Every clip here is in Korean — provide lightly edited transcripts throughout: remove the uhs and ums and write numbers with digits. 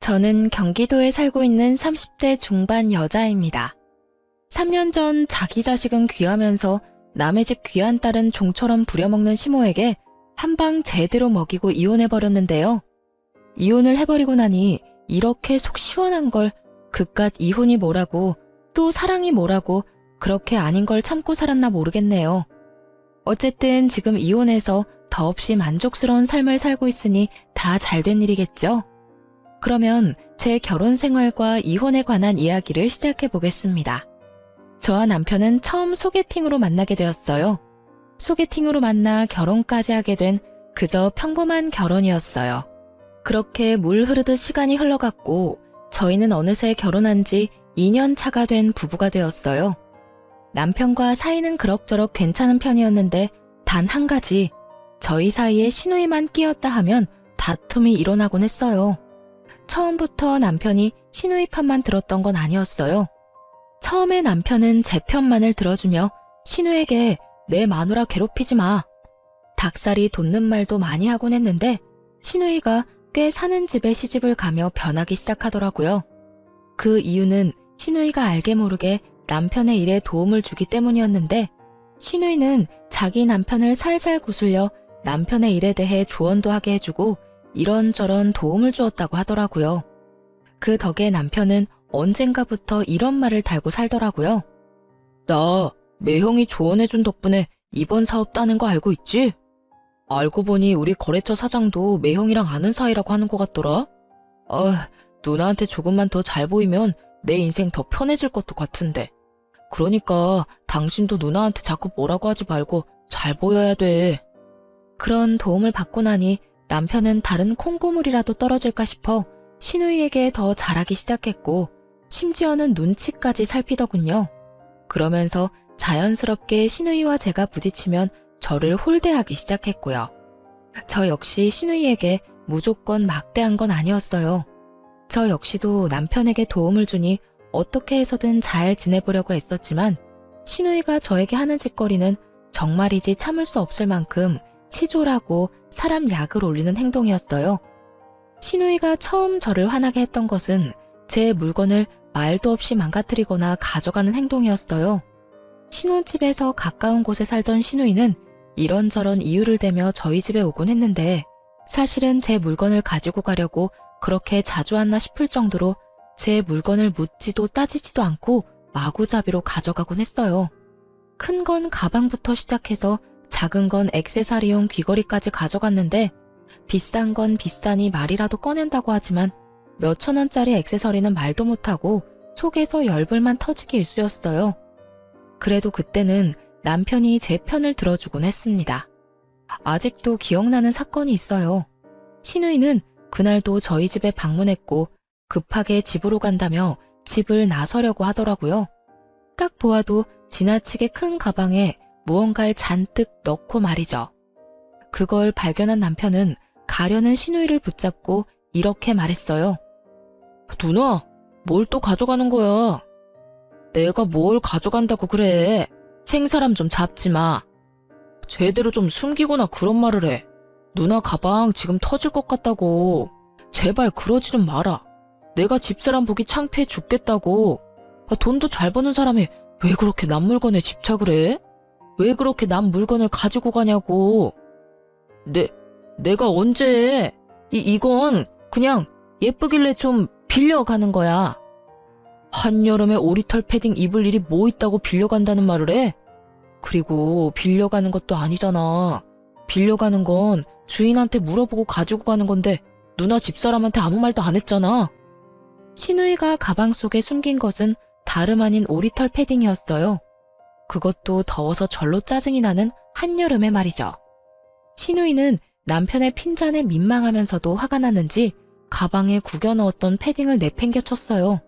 저는 경기도에 살고 있는 30대 중반 여자입니다. 3년 전 자기 자식은 귀하면서 남의 집 귀한 딸은 종처럼 부려먹는 시모에게 한 방 제대로 먹이고 이혼해버렸는데요. 이혼을 해버리고 나니 이렇게 속 시원한 걸 그깟 이혼이 뭐라고 또 사랑이 뭐라고 그렇게 아닌 걸 참고 살았나 모르겠네요. 어쨌든 지금 이혼해서 더없이 만족스러운 삶을 살고 있으니 다 잘된 일이겠죠? 그러면 제 결혼 생활과 이혼에 관한 이야기를 시작해 보겠습니다. 저와 남편은 처음 소개팅으로 만나게 되었어요. 소개팅으로 만나 결혼까지 하게 된 그저 평범한 결혼이었어요. 그렇게 물 흐르듯 시간이 흘러갔고 저희는 어느새 결혼한 지 2년 차가 된 부부가 되었어요. 남편과 사이는 그럭저럭 괜찮은 편이었는데 단 한 가지, 저희 사이에 시누이만 끼었다 하면 다툼이 일어나곤 했어요. 처음부터 남편이 시누이 편만 들었던 건 아니었어요. 처음에 남편은 제 편만을 들어주며 시누에게 내 마누라 괴롭히지 마. 닭살이 돋는 말도 많이 하곤 했는데 시누이가 꽤 사는 집에 시집을 가며 변하기 시작하더라고요. 그 이유는 시누이가 알게 모르게 남편의 일에 도움을 주기 때문이었는데 시누이는 자기 남편을 살살 구슬려 남편의 일에 대해 조언도 하게 해주고 이런저런 도움을 주었다고 하더라고요. 그 덕에 남편은 언젠가부터 이런 말을 달고 살더라고요. 나 매형이 조언해준 덕분에 이번 사업 따는 거 알고 있지? 알고 보니 우리 거래처 사장도 매형이랑 아는 사이라고 하는 것 같더라. 누나한테 조금만 더 잘 보이면 내 인생 더 편해질 것도 같은데. 그러니까 당신도 누나한테 자꾸 뭐라고 하지 말고 잘 보여야 돼. 그런 도움을 받고 나니 남편은 다른 콩고물이라도 떨어질까 싶어 시누이에게 더 잘하기 시작했고 심지어는 눈치까지 살피더군요. 그러면서 자연스럽게 시누이와 제가 부딪히면 저를 홀대하기 시작했고요. 저 역시 시누이에게 무조건 막대한 건 아니었어요. 저 역시도 남편에게 도움을 주니 어떻게 해서든 잘 지내보려고 애썼지만 시누이가 저에게 하는 짓거리는 정말이지 참을 수 없을 만큼 치졸하고 사람 약을 올리는 행동이었어요. 시누이가 처음 저를 화나게 했던 것은 제 물건을 말도 없이 망가뜨리거나 가져가는 행동이었어요. 신혼집에서 가까운 곳에 살던 시누이는 이런저런 이유를 대며 저희 집에 오곤 했는데 사실은 제 물건을 가지고 가려고 그렇게 자주 왔나 싶을 정도로 제 물건을 묻지도 따지지도 않고 마구잡이로 가져가곤 했어요. 큰 건 가방부터 시작해서 작은 건 액세서리용 귀걸이까지 가져갔는데 비싼 건 비싸니 말이라도 꺼낸다고 하지만 몇천 원짜리 액세서리는 말도 못하고 속에서 열불만 터지기 일쑤였어요. 그래도 그때는 남편이 제 편을 들어주곤 했습니다. 아직도 기억나는 사건이 있어요. 시누이는 그날도 저희 집에 방문했고 급하게 집으로 간다며 집을 나서려고 하더라고요. 딱 보아도 지나치게 큰 가방에 무언가를 잔뜩 넣고 말이죠. 그걸 발견한 남편은 가려는 시누이를 붙잡고 이렇게 말했어요. 누나, 뭘 또 가져가는 거야? 내가 뭘 가져간다고 그래. 생사람 좀 잡지 마. 제대로 좀 숨기거나 그런 말을 해. 누나 가방 지금 터질 것 같다고. 제발 그러지 좀 마라. 내가 집사람 보기 창피해 죽겠다고. 돈도 잘 버는 사람이 왜 그렇게 남 물건에 집착을 해? 왜 그렇게 남 물건을 가지고 가냐고. 내가 언제 이건 그냥 예쁘길래 좀 빌려가는 거야. 한여름에 오리털 패딩 입을 일이 뭐 있다고 빌려간다는 말을 해? 그리고 빌려가는 것도 아니잖아. 빌려가는 건 주인한테 물어보고 가지고 가는 건데 누나 집사람한테 아무 말도 안 했잖아. 시누이가 가방 속에 숨긴 것은 다름 아닌 오리털 패딩이었어요. 그것도 더워서 절로 짜증이 나는 한여름에 말이죠. 시누이는 남편의 핀잔에 민망하면서도 화가 났는지 가방에 구겨 넣었던 패딩을 내팽개쳤어요.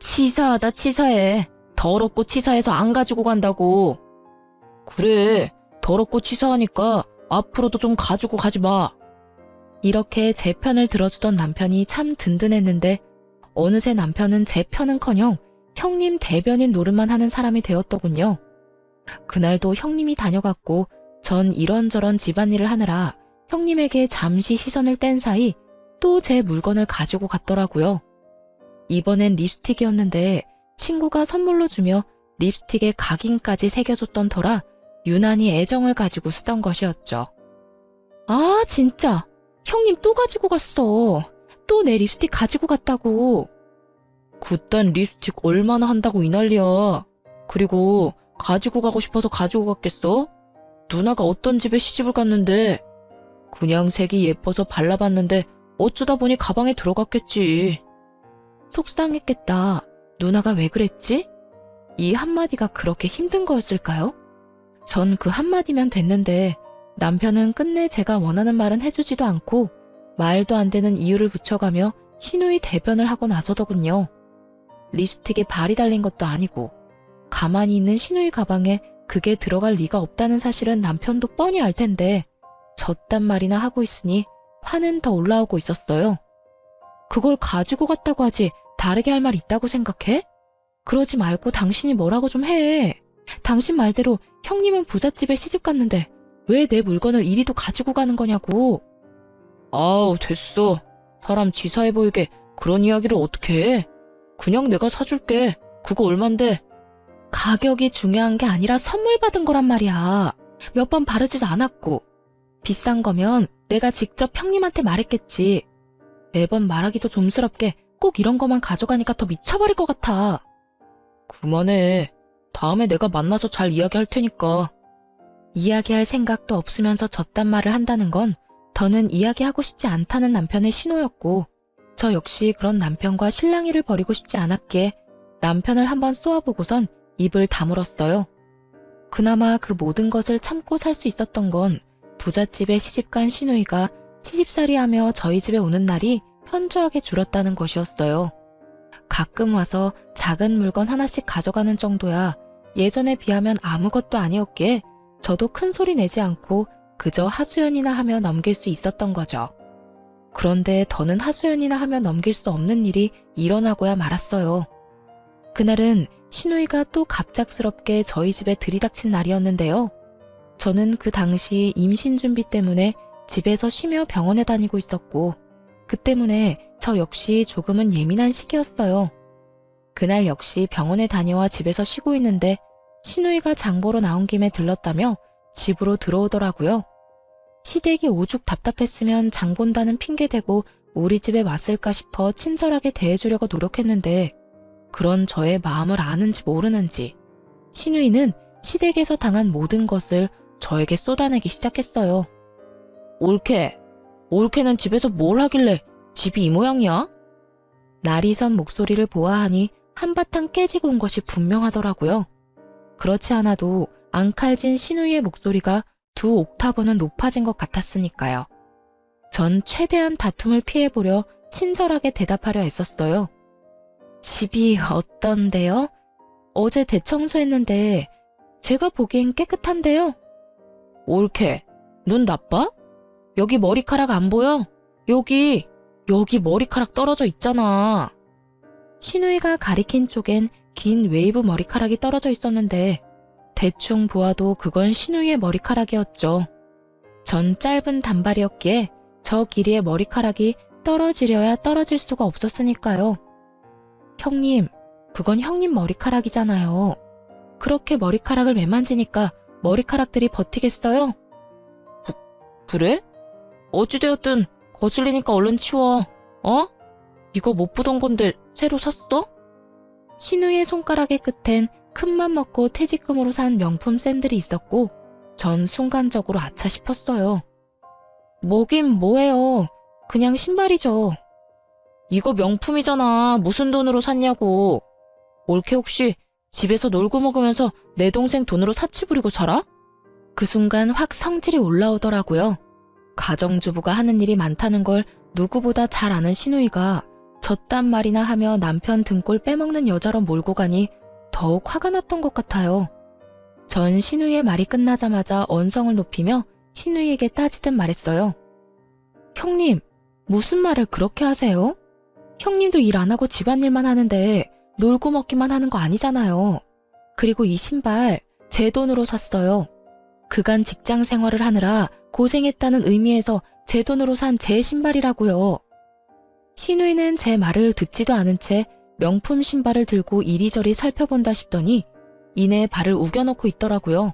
치사하다 치사해. 더럽고 치사해서 안 가지고 간다고. 그래, 더럽고 치사하니까 앞으로도 좀 가지고 가지 마. 이렇게 제 편을 들어주던 남편이 참 든든했는데 어느새 남편은 제 편은커녕 형님 대변인 노릇만 하는 사람이 되었더군요. 그날도 형님이 다녀갔고 전 이런저런 집안일을 하느라 형님에게 잠시 시선을 뗀 사이 또 제 물건을 가지고 갔더라고요. 이번엔 립스틱이었는데 친구가 선물로 주며 립스틱에 각인까지 새겨줬던 터라 유난히 애정을 가지고 쓰던 것이었죠. 아, 진짜. 형님 또 가지고 갔어. 또 내 립스틱 가지고 갔다고. 그딴 립스틱 얼마나 한다고 이 난리야. 그리고 가지고 가고 싶어서 가지고 갔겠어? 누나가 어떤 집에 시집을 갔는데 그냥 색이 예뻐서 발라봤는데 어쩌다 보니 가방에 들어갔겠지. 속상했겠다. 누나가 왜 그랬지? 이 한마디가 그렇게 힘든 거였을까요? 전 그 한마디면 됐는데 남편은 끝내 제가 원하는 말은 해주지도 않고 말도 안 되는 이유를 붙여가며 신우이 대변을 하고 나서더군요. 립스틱에 발이 달린 것도 아니고 가만히 있는 신우이 가방에 그게 들어갈 리가 없다는 사실은 남편도 뻔히 알 텐데 저딴 말이나 하고 있으니 화는 더 올라오고 있었어요. 그걸 가지고 갔다고 하지 다르게 할 말 있다고 생각해? 그러지 말고 당신이 뭐라고 좀 해. 당신 말대로 형님은 부잣집에 시집 갔는데 왜 내 물건을 이리도 가지고 가는 거냐고. 아우, 됐어. 사람 치사해 보이게 그런 이야기를 어떻게 해. 그냥 내가 사줄게. 그거 얼만데? 가격이 중요한 게 아니라 선물 받은 거란 말이야. 몇 번 바르지도 않았고. 비싼 거면 내가 직접 형님한테 말했겠지. 매번 말하기도 좀스럽게 꼭 이런 거만 가져가니까 더 미쳐버릴 것 같아. 그만해. 다음에 내가 만나서 잘 이야기할 테니까. 이야기할 생각도 없으면서 저딴 말을 한다는 건 더는 이야기하고 싶지 않다는 남편의 신호였고 저 역시 그런 남편과 실랑이를 벌이고 싶지 않았기에 남편을 한번 쏘아보고선 입을 다물었어요. 그나마 그 모든 것을 참고 살 수 있었던 건 부잣집에 시집간 시누이가 시집살이하며 저희 집에 오는 날이 현저하게 줄었다는 것이었어요. 가끔 와서 작은 물건 하나씩 가져가는 정도야 예전에 비하면 아무것도 아니었기에 저도 큰 소리 내지 않고 그저 하소연이나 하며 넘길 수 있었던 거죠. 그런데 더는 하소연이나 하며 넘길 수 없는 일이 일어나고야 말았어요. 그날은 시누이가 또 갑작스럽게 저희 집에 들이닥친 날이었는데요. 저는 그 당시 임신 준비 때문에 집에서 쉬며 병원에 다니고 있었고 그 때문에 저 역시 조금은 예민한 시기였어요. 그날 역시 병원에 다녀와 집에서 쉬고 있는데 시누이가 장보러 나온 김에 들렀다며 집으로 들어오더라고요. 시댁이 오죽 답답했으면 장 본다는 핑계대고 우리 집에 왔을까 싶어 친절하게 대해주려고 노력했는데 그런 저의 마음을 아는지 모르는지 시누이는 시댁에서 당한 모든 것을 저에게 쏟아내기 시작했어요. 올케는 집에서 뭘 하길래 집이 이 모양이야? 날이 선 목소리를 보아하니 한바탕 깨지고 온 것이 분명하더라고요. 그렇지 않아도 앙칼진 시누이의 목소리가 2옥타브는 높아진 것 같았으니까요. 전 최대한 다툼을 피해보려 친절하게 대답하려 애썼어요. 집이 어떤데요? 어제 대청소했는데 제가 보기엔 깨끗한데요. 올케, 눈 나빠? 여기 머리카락 안 보여? 여기 머리카락 떨어져 있잖아. 시누이가 가리킨 쪽엔 긴 웨이브 머리카락이 떨어져 있었는데 대충 보아도 그건 시누이의 머리카락이었죠. 전 짧은 단발이었기에 저 길이의 머리카락이 떨어지려야 떨어질 수가 없었으니까요. 형님, 그건 형님 머리카락이잖아요. 그렇게 머리카락을 매만지니까 머리카락들이 버티겠어요? 그래? 어찌되었든 거슬리니까 얼른 치워. 어? 이거 못 보던 건데 새로 샀어? 시누이의 손가락의 끝엔 큰맘 먹고 퇴직금으로 산 명품 샌들이 있었고 전 순간적으로 아차 싶었어요. 뭐긴 뭐예요. 그냥 신발이죠. 이거 명품이잖아. 무슨 돈으로 샀냐고. 올케 혹시 집에서 놀고 먹으면서 내 동생 돈으로 사치 부리고 살아? 그 순간 확 성질이 올라오더라고요. 가정주부가 하는 일이 많다는 걸 누구보다 잘 아는 시누이가 저딴 말이나 하며 남편 등골 빼먹는 여자로 몰고 가니 더욱 화가 났던 것 같아요. 전 시누이의 말이 끝나자마자 언성을 높이며 시누이에게 따지듯 말했어요. 형님, 무슨 말을 그렇게 하세요? 형님도 일 안 하고 집안일만 하는데 놀고 먹기만 하는 거 아니잖아요. 그리고 이 신발 제 돈으로 샀어요. 그간 직장 생활을 하느라 고생했다는 의미에서 제 돈으로 산 제 신발이라고요. 신우이는 제 말을 듣지도 않은 채 명품 신발을 들고 이리저리 살펴본다 싶더니 이내 발을 우겨넣고 있더라고요.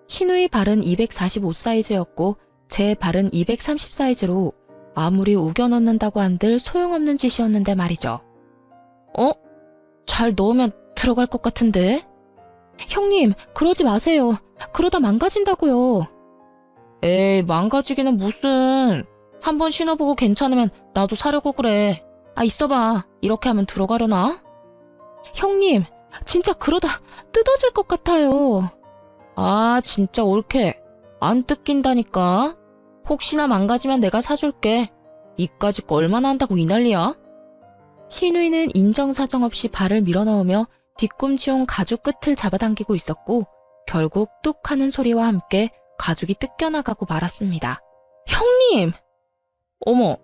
신우이 발은 245 사이즈였고 제 발은 230 사이즈로 아무리 우겨넣는다고 한들 소용없는 짓이었는데 말이죠. 잘 넣으면 들어갈 것 같은데? 형님, 그러지 마세요. 그러다 망가진다고요. 에이, 망가지기는 무슨. 한번 신어보고 괜찮으면 나도 사려고 그래. 있어봐. 이렇게 하면 들어가려나? 형님, 진짜 그러다 뜯어질 것 같아요. 진짜 옳게. 안 뜯긴다니까. 혹시나 망가지면 내가 사줄게. 이까짓 거 얼마나 한다고 이 난리야? 신우이는 인정사정 없이 발을 밀어넣으며 뒤꿈치용 가죽 끝을 잡아당기고 있었고 결국 뚝 하는 소리와 함께 가죽이 뜯겨나가고 말았습니다. 형님! 어머,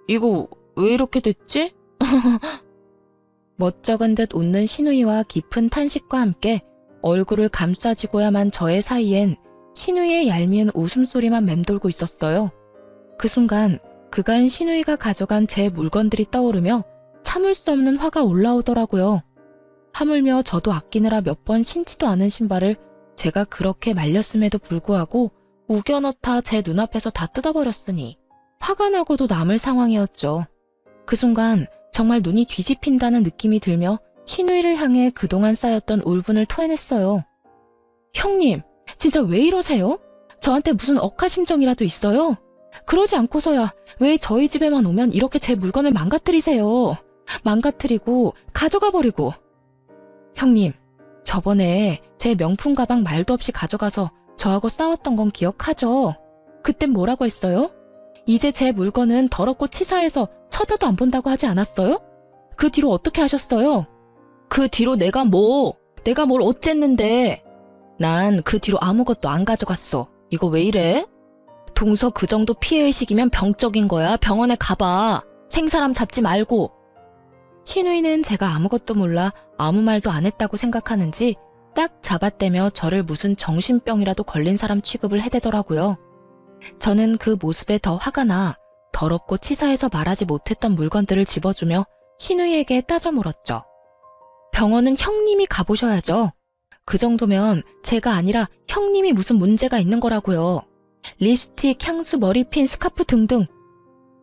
이거 왜 이렇게 됐지? 멋쩍은 듯 웃는 신우이와 깊은 탄식과 함께 얼굴을 감싸지고야만 저의 사이엔 신우이의 얄미운 웃음소리만 맴돌고 있었어요. 그 순간 그간 신우이가 가져간 제 물건들이 떠오르며 참을 수 없는 화가 올라오더라고요. 하물며 저도 아끼느라 몇 번 신지도 않은 신발을 제가 그렇게 말렸음에도 불구하고 우겨넣다 제 눈앞에서 다 뜯어버렸으니 화가 나고도 남을 상황이었죠. 그 순간 정말 눈이 뒤집힌다는 느낌이 들며 신우이를 향해 그동안 쌓였던 울분을 토해냈어요. 형님, 진짜 왜 이러세요? 저한테 무슨 억하심정이라도 있어요? 그러지 않고서야 왜 저희 집에만 오면 이렇게 제 물건을 망가뜨리세요? 망가뜨리고 가져가 버리고. 형님, 저번에 제 명품 가방 말도 없이 가져가서 저하고 싸웠던 건 기억하죠? 그땐 뭐라고 했어요? 이제 제 물건은 더럽고 치사해서 쳐다도 안 본다고 하지 않았어요? 그 뒤로 어떻게 하셨어요? 그 뒤로 내가 뭘 어쨌는데. 난 그 뒤로 아무것도 안 가져갔어. 이거 왜 이래? 동서 그 정도 피해의식이면 병적인 거야. 병원에 가봐. 생사람 잡지 말고. 신우이는 제가 아무것도 몰라 아무 말도 안 했다고 생각하는지 딱 잡아떼며 저를 무슨 정신병이라도 걸린 사람 취급을 해대더라고요. 저는 그 모습에 더 화가 나 더럽고 치사해서 말하지 못했던 물건들을 집어주며 신우이에게 따져 물었죠. 병원은 형님이 가보셔야죠. 그 정도면 제가 아니라 형님이 무슨 문제가 있는 거라고요. 립스틱, 향수, 머리핀, 스카프 등등.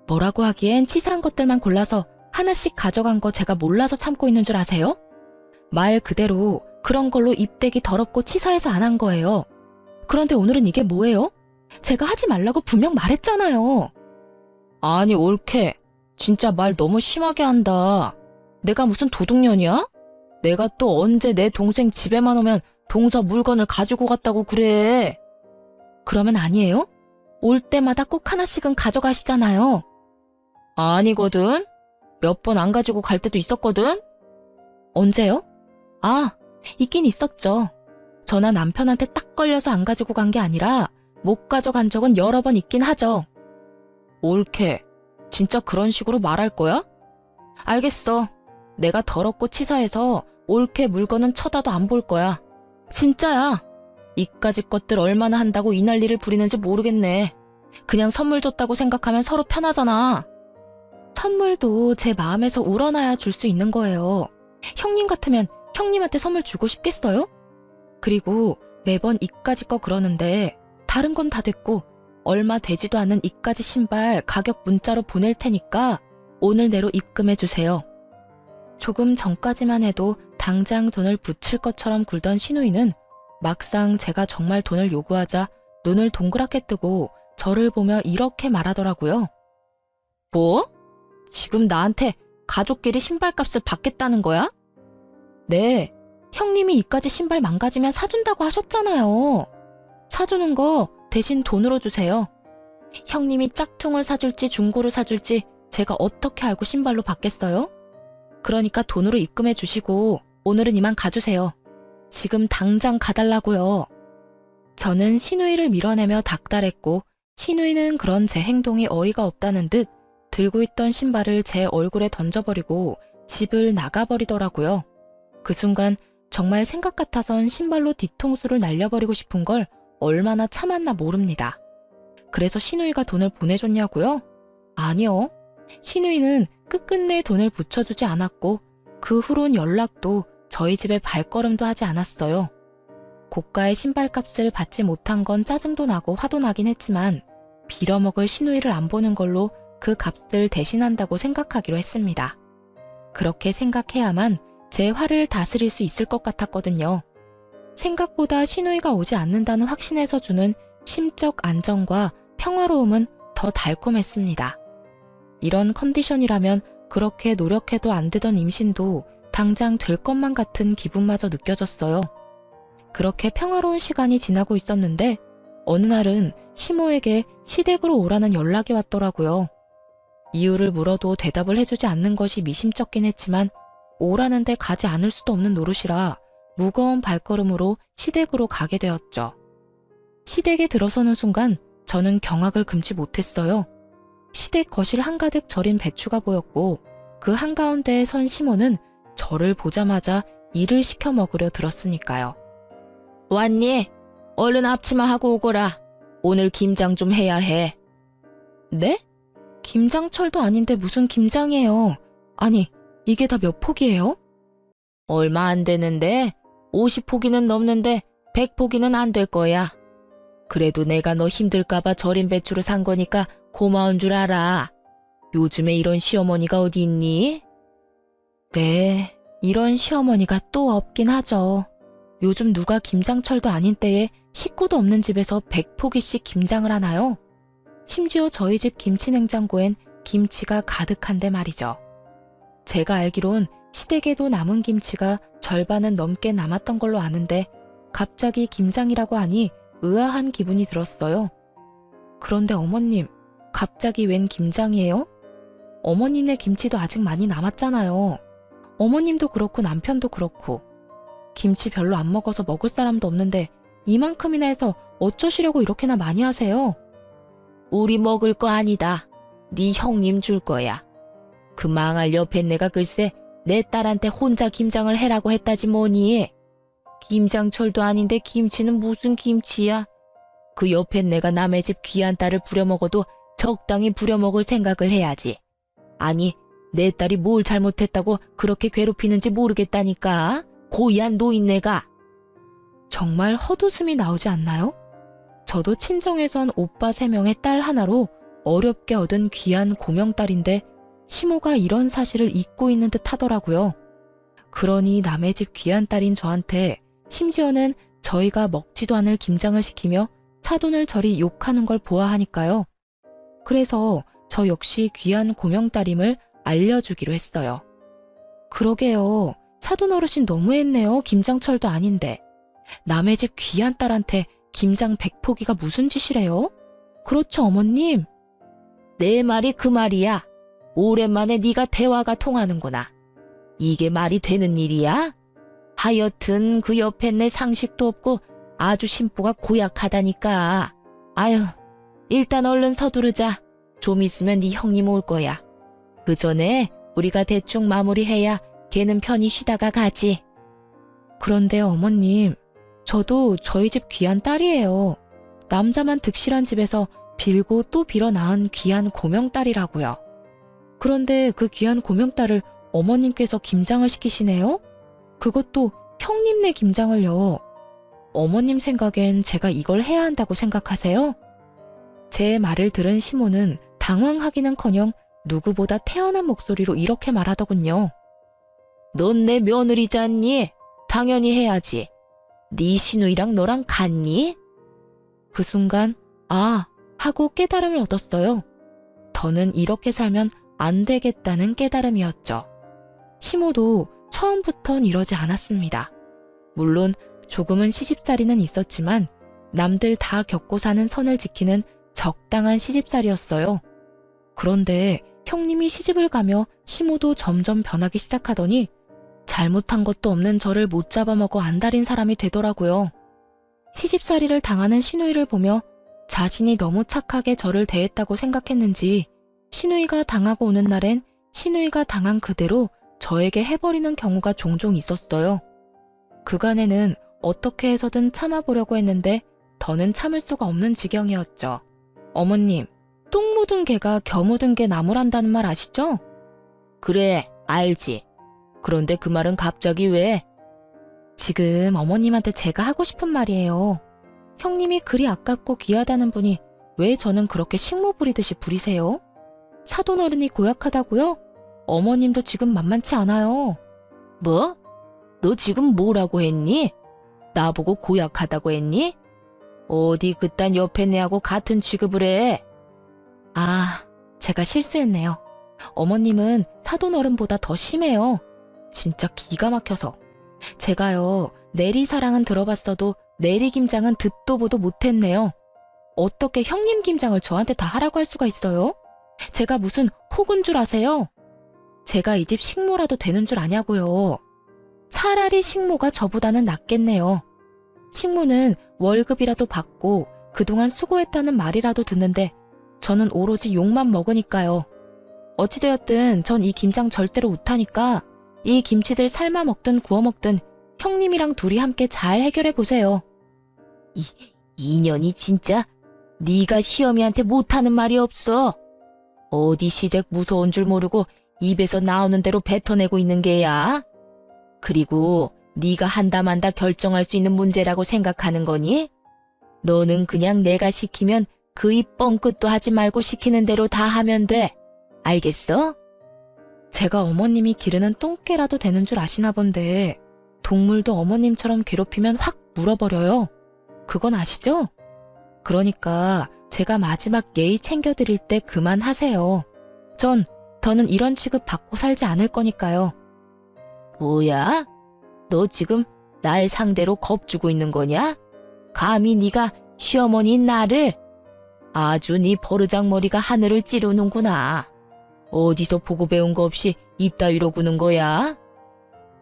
뭐라고 하기엔 치사한 것들만 골라서 하나씩 가져간 거 제가 몰라서 참고 있는 줄 아세요? 말 그대로 그런 걸로 입대기 더럽고 치사해서 안 한 거예요. 그런데 오늘은 이게 뭐예요? 제가 하지 말라고 분명 말했잖아요. 아니, 옳게. 진짜 말 너무 심하게 한다. 내가 무슨 도둑년이야? 내가 또 언제 내 동생 집에만 오면 동서 물건을 가지고 갔다고 그래. 그러면 아니에요? 올 때마다 꼭 하나씩은 가져가시잖아요. 아니거든. 몇 번 안 가지고 갈 때도 있었거든. 언제요? 있긴 있었죠. 저나 남편한테 딱 걸려서 안 가지고 간 게 아니라 못 가져간 적은 여러 번 있긴 하죠. 옳게. 진짜 그런 식으로 말할 거야? 알겠어. 내가 더럽고 치사해서 옳게 물건은 쳐다도 안 볼 거야. 진짜야. 이까짓 것들 얼마나 한다고 이 난리를 부리는지 모르겠네. 그냥 선물 줬다고 생각하면 서로 편하잖아. 선물도 제 마음에서 우러나야 줄 수 있는 거예요. 형님 같으면 형님한테 선물 주고 싶겠어요? 그리고 매번 이까짓 거 그러는데 다른 건 다 됐고 얼마 되지도 않은 이까짓 신발 가격 문자로 보낼 테니까 오늘 내로 입금해 주세요. 조금 전까지만 해도 당장 돈을 붙일 것처럼 굴던 신우이는 막상 제가 정말 돈을 요구하자 눈을 동그랗게 뜨고 저를 보며 이렇게 말하더라고요. 뭐? 지금 나한테 가족끼리 신발값을 받겠다는 거야? 네, 형님이 이까지 신발 망가지면 사준다고 하셨잖아요. 사주는 거 대신 돈으로 주세요. 형님이 짝퉁을 사줄지 중고를 사줄지 제가 어떻게 알고 신발로 받겠어요? 그러니까 돈으로 입금해 주시고 오늘은 이만 가주세요. 지금 당장 가달라고요. 저는 신우이를 밀어내며 닥달했고 신우이는 그런 제 행동이 어이가 없다는 듯 들고 있던 신발을 제 얼굴에 던져버리고 집을 나가버리더라고요. 그 순간 정말 생각 같아선 신발로 뒤통수를 날려버리고 싶은 걸 얼마나 참았나 모릅니다. 그래서 신우이가 돈을 보내줬냐고요? 아니요. 신우이는 끝끝내 돈을 붙여주지 않았고 그 후론 연락도 저희 집에 발걸음도 하지 않았어요. 고가의 신발값을 받지 못한 건 짜증도 나고 화도 나긴 했지만 빌어먹을 시누이를 안 보는 걸로 그 값을 대신한다고 생각하기로 했습니다. 그렇게 생각해야만 제 화를 다스릴 수 있을 것 같았거든요. 생각보다 시누이가 오지 않는다는 확신에서 주는 심적 안정과 평화로움은 더 달콤했습니다. 이런 컨디션이라면 그렇게 노력해도 안 되던 임신도 당장 될 것만 같은 기분마저 느껴졌어요. 그렇게 평화로운 시간이 지나고 있었는데 어느 날은 시모에게 시댁으로 오라는 연락이 왔더라고요. 이유를 물어도 대답을 해주지 않는 것이 미심쩍긴 했지만 오라는데 가지 않을 수도 없는 노릇이라 무거운 발걸음으로 시댁으로 가게 되었죠. 시댁에 들어서는 순간 저는 경악을 금치 못했어요. 시댁 거실 한가득 절인 배추가 보였고 그 한가운데에 선 시모는 저를 보자마자 일을 시켜 먹으려 들었으니까요. 왔니? 얼른 앞치마 하고 오거라. 오늘 김장 좀 해야 해. 네? 김장철도 아닌데 무슨 김장이에요. 아니, 이게 다 몇 포기예요? 얼마 안 되는데 50포기는 넘는데 100포기는 안 될 거야. 그래도 내가 너 힘들까봐 절인 배추를 산 거니까 고마운 줄 알아. 요즘에 이런 시어머니가 어디 있니? 네, 이런 시어머니가 또 없긴 하죠. 요즘 누가 김장철도 아닌 때에 식구도 없는 집에서 100포기씩 김장을 하나요? 심지어 저희 집 김치냉장고엔 김치가 가득한데 말이죠. 제가 알기론 시댁에도 남은 김치가 절반은 넘게 남았던 걸로 아는데 갑자기 김장이라고 하니 의아한 기분이 들었어요. 그런데 어머님, 갑자기 웬 김장이에요? 어머님네 김치도 아직 많이 남았잖아요. 어머님도 그렇고 남편도 그렇고. 김치 별로 안 먹어서 먹을 사람도 없는데 이만큼이나 해서 어쩌시려고 이렇게나 많이 하세요? 우리 먹을 거 아니다. 네 형님 줄 거야. 그 망할 옆에 내가 글쎄 내 딸한테 혼자 김장을 해라고 했다지 뭐니. 김장철도 아닌데 김치는 무슨 김치야. 그 옆에 내가 남의 집 귀한 딸을 부려먹어도 적당히 부려먹을 생각을 해야지. 아니, 내 딸이 뭘 잘못했다고 그렇게 괴롭히는지 모르겠다니까. 고이한 노인네가. 정말 헛웃음이 나오지 않나요? 저도 친정에선 오빠 3명의 딸 하나로 어렵게 얻은 귀한 고명딸인데 시모가 이런 사실을 잊고 있는 듯 하더라고요. 그러니 남의 집 귀한 딸인 저한테 심지어는 저희가 먹지도 않을 김장을 시키며 사돈을 저리 욕하는 걸 보아하니까요. 그래서 저 역시 귀한 고명딸임을 알려주기로 했어요. 그러게요. 사돈 어르신 너무했네요. 김장철도 아닌데. 남의 집 귀한 딸한테 김장 100포기가 무슨 짓이래요? 그렇죠, 어머님? 내 말이 그 말이야. 오랜만에 네가 대화가 통하는구나. 이게 말이 되는 일이야? 하여튼 그 옆에 내 상식도 없고 아주 심보가 고약하다니까. 아유, 일단 얼른 서두르자. 좀 있으면 네 형님 올 거야. 그 전에 우리가 대충 마무리해야 걔는 편히 쉬다가 가지. 그런데 어머님, 저도 저희 집 귀한 딸이에요. 남자만 득실한 집에서 빌고 또 빌어 낳은 귀한 고명딸이라고요. 그런데 그 귀한 고명딸을 어머님께서 김장을 시키시네요? 그것도 형님네 김장을요. 어머님 생각엔 제가 이걸 해야 한다고 생각하세요? 제 말을 들은 시모는 당황하기는커녕 누구보다 태연한 목소리로 이렇게 말하더군요. 넌 내 며느리지 않니? 당연히 해야지. 네 시누이랑 너랑 같니? 그 순간 아 하고 깨달음을 얻었어요. 더는 이렇게 살면 안 되겠다는 깨달음이었죠. 시모도 처음부턴 이러지 않았습니다. 물론 조금은 시집살이는 있었지만 남들 다 겪고 사는 선을 지키는 적당한 시집살이였어요. 그런데 형님이 시집을 가며 시모도 점점 변하기 시작하더니 잘못한 것도 없는 저를 못 잡아먹어 안달인 사람이 되더라고요. 시집살이를 당하는 시누이를 보며 자신이 너무 착하게 저를 대했다고 생각했는지 시누이가 당하고 오는 날엔 시누이가 당한 그대로 저에게 해버리는 경우가 종종 있었어요. 그간에는 어떻게 해서든 참아보려고 했는데 더는 참을 수가 없는 지경이었죠. 어머님, 똥 묻은 개가 겨 묻은 개 나무란다는 말 아시죠? 그래, 알지. 그런데 그 말은 갑자기 왜? 지금 어머님한테 제가 하고 싶은 말이에요. 형님이 그리 아깝고 귀하다는 분이 왜 저는 그렇게 식모 부리듯이 부리세요? 사돈어른이 고약하다고요? 어머님도 지금 만만치 않아요. 뭐? 너 지금 뭐라고 했니? 나보고 고약하다고 했니? 어디 그딴 옆에 내하고 같은 취급을 해? 아, 제가 실수했네요. 어머님은 사돈어른보다 더 심해요. 진짜 기가 막혀서. 제가요, 내리사랑은 들어봤어도 내리김장은 듣도 보도 못했네요. 어떻게 형님 김장을 저한테 다 하라고 할 수가 있어요? 제가 무슨 혹은 줄 아세요? 제가 이 집 식모라도 되는 줄 아냐고요. 차라리 식모가 저보다는 낫겠네요. 식모는 월급이라도 받고 그동안 수고했다는 말이라도 듣는데 저는 오로지 욕만 먹으니까요. 어찌되었든 전 이 김장 절대로 못하니까 이 김치들 삶아 먹든 구워 먹든 형님이랑 둘이 함께 잘 해결해 보세요. 인연이 진짜 네가 시어미한테 못하는 말이 없어. 어디 시댁 무서운 줄 모르고 입에서 나오는 대로 뱉어내고 있는 게야. 그리고 네가 한다 만다 결정할 수 있는 문제라고 생각하는 거니? 너는 그냥 내가 시키면 그 입 뻥끗도 하지 말고 시키는 대로 다 하면 돼. 알겠어? 제가 어머님이 기르는 똥개라도 되는 줄 아시나 본데 동물도 어머님처럼 괴롭히면 확 물어버려요. 그건 아시죠? 그러니까 제가 마지막 예의 챙겨드릴 때 그만하세요. 더는 이런 취급 받고 살지 않을 거니까요. 뭐야? 너 지금 날 상대로 겁주고 있는 거냐? 감히 네가 시어머니인 나를? 아주 네 버르장머리가 하늘을 찌르는구나. 어디서 보고 배운 거 없이 이따위로 구는 거야?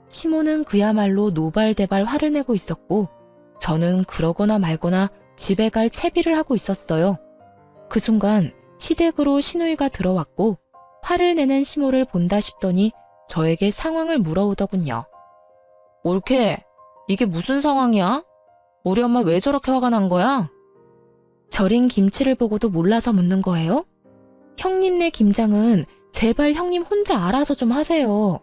시모는 그야말로 노발대발 화를 내고 있었고 저는 그러거나 말거나 집에 갈 채비를 하고 있었어요. 그 순간 시댁으로 시누이가 들어왔고 화를 내는 시모를 본다 싶더니 저에게 상황을 물어오더군요. 올케, 이게 무슨 상황이야? 우리 엄마 왜 저렇게 화가 난 거야? 절인 김치를 보고도 몰라서 묻는 거예요? 형님네 김장은 제발 형님 혼자 알아서 좀 하세요.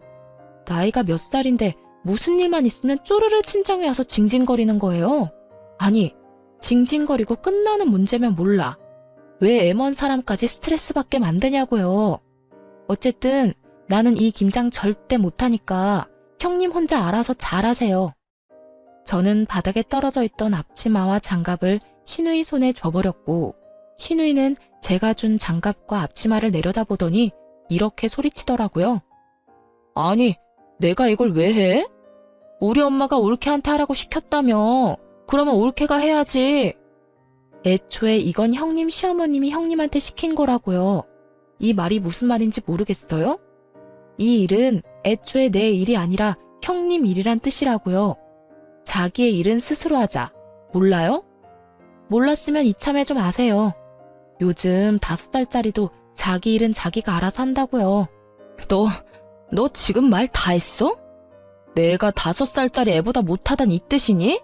나이가 몇 살인데 무슨 일만 있으면 쪼르르 친정에 와서 징징거리는 거예요? 아니, 징징거리고 끝나는 문제면 몰라. 왜 애먼 사람까지 스트레스 받게 만드냐고요. 어쨌든 나는 이 김장 절대 못하니까 형님 혼자 알아서 잘하세요. 저는 바닥에 떨어져 있던 앞치마와 장갑을 시누이 손에 줘버렸고 시누이는 제가 준 장갑과 앞치마를 내려다보더니 이렇게 소리치더라고요. 아니, 내가 이걸 왜 해? 우리 엄마가 올케한테 하라고 시켰다며. 그러면 올케가 해야지. 애초에 이건 형님 시어머님이 형님한테 시킨 거라고요. 이 말이 무슨 말인지 모르겠어요? 이 일은 애초에 내 일이 아니라 형님 일이란 뜻이라고요. 자기의 일은 스스로 하자. 몰라요? 몰랐으면 이참에 좀 아세요. 요즘 5살짜리도 자기 일은 자기가 알아서 한다고요. 너 지금 말 다 했어? 내가 5살짜리 애보다 못하단 이 뜻이니?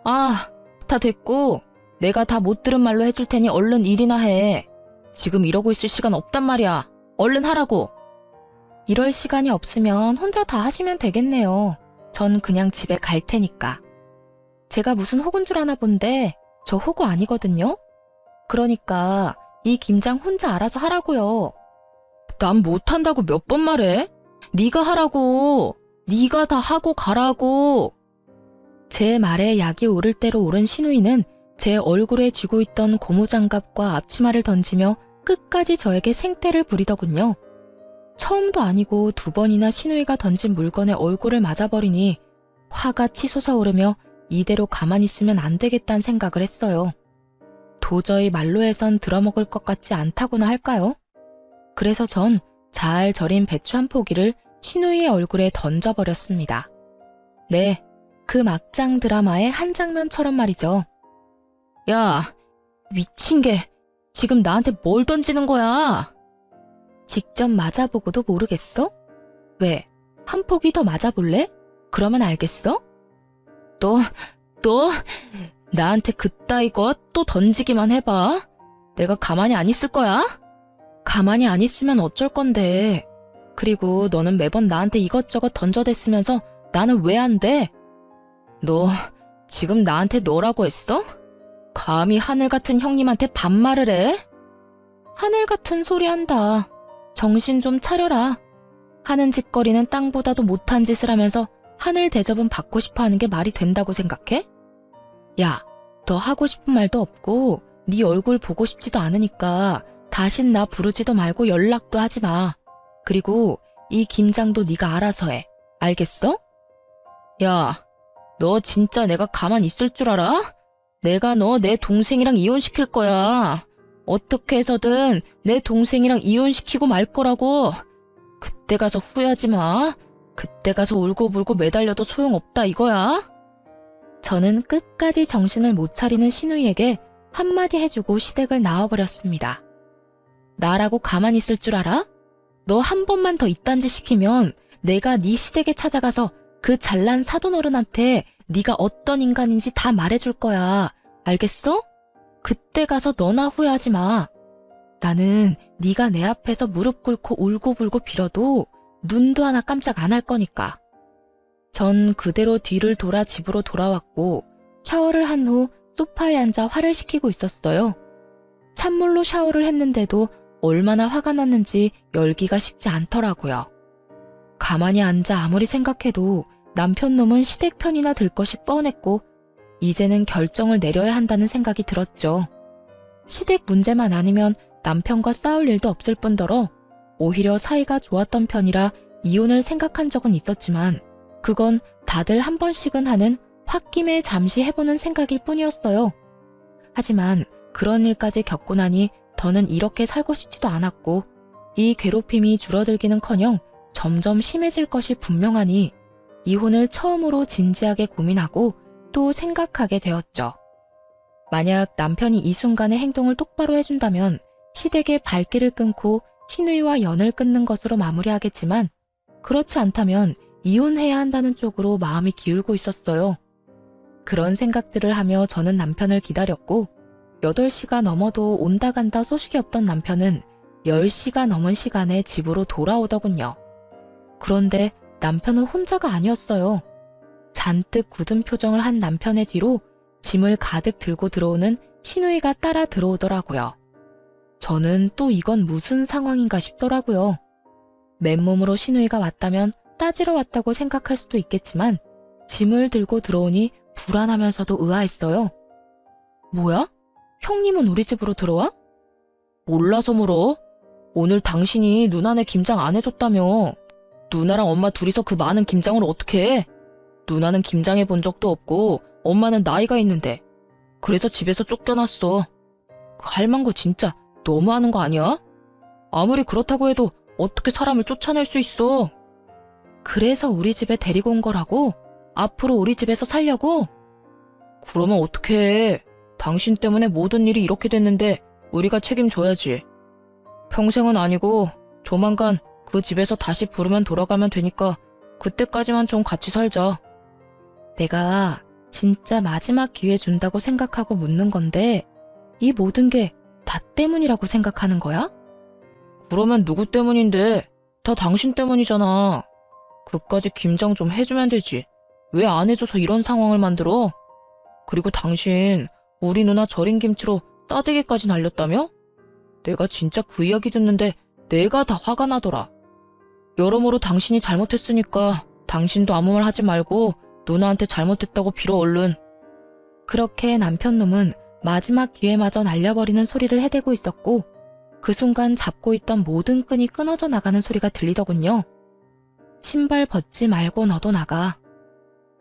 아, 다 됐고 내가 다 못 들은 말로 해줄 테니 얼른 일이나 해. 지금 이러고 있을 시간 없단 말이야. 얼른 하라고. 이럴 시간이 없으면 혼자 다 하시면 되겠네요. 전 그냥 집에 갈 테니까. 제가 무슨 호구인 줄 아나 본데 저 호구 아니거든요. 그러니까 이 김장 혼자 알아서 하라고요. 난 못한다고 몇 번 말해? 네가 하라고. 네가 다 하고 가라고. 제 말에 약이 오를 대로 오른 시누이는 제 얼굴에 쥐고 있던 고무장갑과 앞치마를 던지며 끝까지 저에게 생떼를 부리더군요. 처음도 아니고 2번이나 시누이가 던진 물건에 얼굴을 맞아버리니 화가 치솟아 오르며 이대로 가만히 있으면 안 되겠다는 생각을 했어요. 도저히 말로 해선 들어먹을 것 같지 않다고나 할까요? 그래서 전 잘 절인 배추 한 포기를 시누이의 얼굴에 던져버렸습니다. 네, 그 막장 드라마의 한 장면처럼 말이죠. 야, 미친 게 지금 나한테 뭘 던지는 거야? 직접 맞아보고도 모르겠어? 왜? 한 포기 더 맞아볼래? 그러면 알겠어? 너 나한테 그따위 거 또 던지기만 해봐. 내가 가만히 안 있을 거야? 가만히 안 있으면 어쩔 건데. 그리고 너는 매번 나한테 이것저것 던져댔으면서 나는 왜 안 돼? 너 지금 나한테 너라고 했어? 감히 하늘 같은 형님한테 반말을 해? 하늘 같은 소리 한다. 정신 좀 차려라. 하는 짓거리는 땅보다도 못한 짓을 하면서 하늘 대접은 받고 싶어 하는 게 말이 된다고 생각해? 야, 더 하고 싶은 말도 없고 네 얼굴 보고 싶지도 않으니까 다신 나 부르지도 말고 연락도 하지 마. 그리고 이 김장도 네가 알아서 해. 알겠어? 야, 너 진짜 내가 가만 있을 줄 알아? 내가 너 내 동생이랑 이혼시킬 거야. 어떻게 해서든 내 동생이랑 이혼시키고 말 거라고. 그때 가서 후회하지 마. 그때 가서 울고불고 매달려도 소용없다 이거야. 저는 끝까지 정신을 못 차리는 신우이에게 한마디 해주고 시댁을 나와버렸습니다. 나라고 가만히 있을 줄 알아? 너 한 번만 더 이딴 짓 시키면 내가 네 시댁에 찾아가서 그 잘난 사돈어른한테 네가 어떤 인간인지 다 말해줄 거야. 알겠어? 그때 가서 너나 후회하지 마. 나는 네가 내 앞에서 무릎 꿇고 울고불고 빌어도 눈도 하나 깜짝 안 할 거니까. 전 그대로 뒤를 돌아 집으로 돌아왔고 샤워를 한 후 소파에 앉아 화를 식히고 있었어요. 찬물로 샤워를 했는데도 얼마나 화가 났는지 열기가 식지 않더라고요. 가만히 앉아 아무리 생각해도 남편 놈은 시댁 편이나 들 것이 뻔했고 이제는 결정을 내려야 한다는 생각이 들었죠. 시댁 문제만 아니면 남편과 싸울 일도 없을 뿐더러 오히려 사이가 좋았던 편이라 이혼을 생각한 적은 있었지만 그건 다들 한 번씩은 하는 홧김에 잠시 해보는 생각일 뿐이었어요. 하지만 그런 일까지 겪고 나니 더는 이렇게 살고 싶지도 않았고 이 괴롭힘이 줄어들기는커녕 점점 심해질 것이 분명하니 이혼을 처음으로 진지하게 고민하고 또 생각하게 되었죠. 만약 남편이 이 순간의 행동을 똑바로 해준다면 시댁의 발길을 끊고 신우이와 연을 끊는 것으로 마무리하겠지만 그렇지 않다면 이혼해야 한다는 쪽으로 마음이 기울고 있었어요. 그런 생각들을 하며 저는 남편을 기다렸고 8시가 넘어도 온다 간다 소식이 없던 남편은 10시가 넘은 시간에 집으로 돌아오더군요. 그런데 남편은 혼자가 아니었어요. 잔뜩 굳은 표정을 한 남편의 뒤로 짐을 가득 들고 들어오는 신우이가 따라 들어오더라고요. 저는 또 이건 무슨 상황인가 싶더라고요. 맨몸으로 신우이가 왔다면 따지러 왔다고 생각할 수도 있겠지만 짐을 들고 들어오니 불안하면서도 의아했어요. 뭐야? 형님은 우리 집으로 들어와? 몰라서 물어. 오늘 당신이 누나네 김장 안 해줬다며. 누나랑 엄마 둘이서 그 많은 김장을 어떻게 해? 누나는 김장해 본 적도 없고 엄마는 나이가 있는데. 그래서 집에서 쫓겨났어. 그 할망구 진짜 너무하는 거 아니야? 아무리 그렇다고 해도 어떻게 사람을 쫓아낼 수 있어? 그래서 우리 집에 데리고 온 거라고? 앞으로 우리 집에서 살려고? 그러면 어떡해. 당신 때문에 모든 일이 이렇게 됐는데 우리가 책임져야지. 평생은 아니고 조만간 그 집에서 다시 부르면 돌아가면 되니까 그때까지만 좀 같이 살자. 내가 진짜 마지막 기회 준다고 생각하고 묻는 건데 이 모든 게 나 때문이라고 생각하는 거야? 그러면 누구 때문인데? 다 당신 때문이잖아. 그까지 김장 좀 해주면 되지. 왜 안 해줘서 이런 상황을 만들어? 그리고 당신 우리 누나 절인 김치로 싸대기까지 날렸다며? 내가 진짜 그 이야기 듣는데 내가 다 화가 나더라. 여러모로 당신이 잘못했으니까 당신도 아무 말 하지 말고 누나한테 잘못했다고 빌어 얼른. 그렇게 남편놈은 마지막 기회마저 날려버리는 소리를 해대고 있었고 그 순간 잡고 있던 모든 끈이 끊어져 나가는 소리가 들리더군요. 신발 벗지 말고 너도 나가.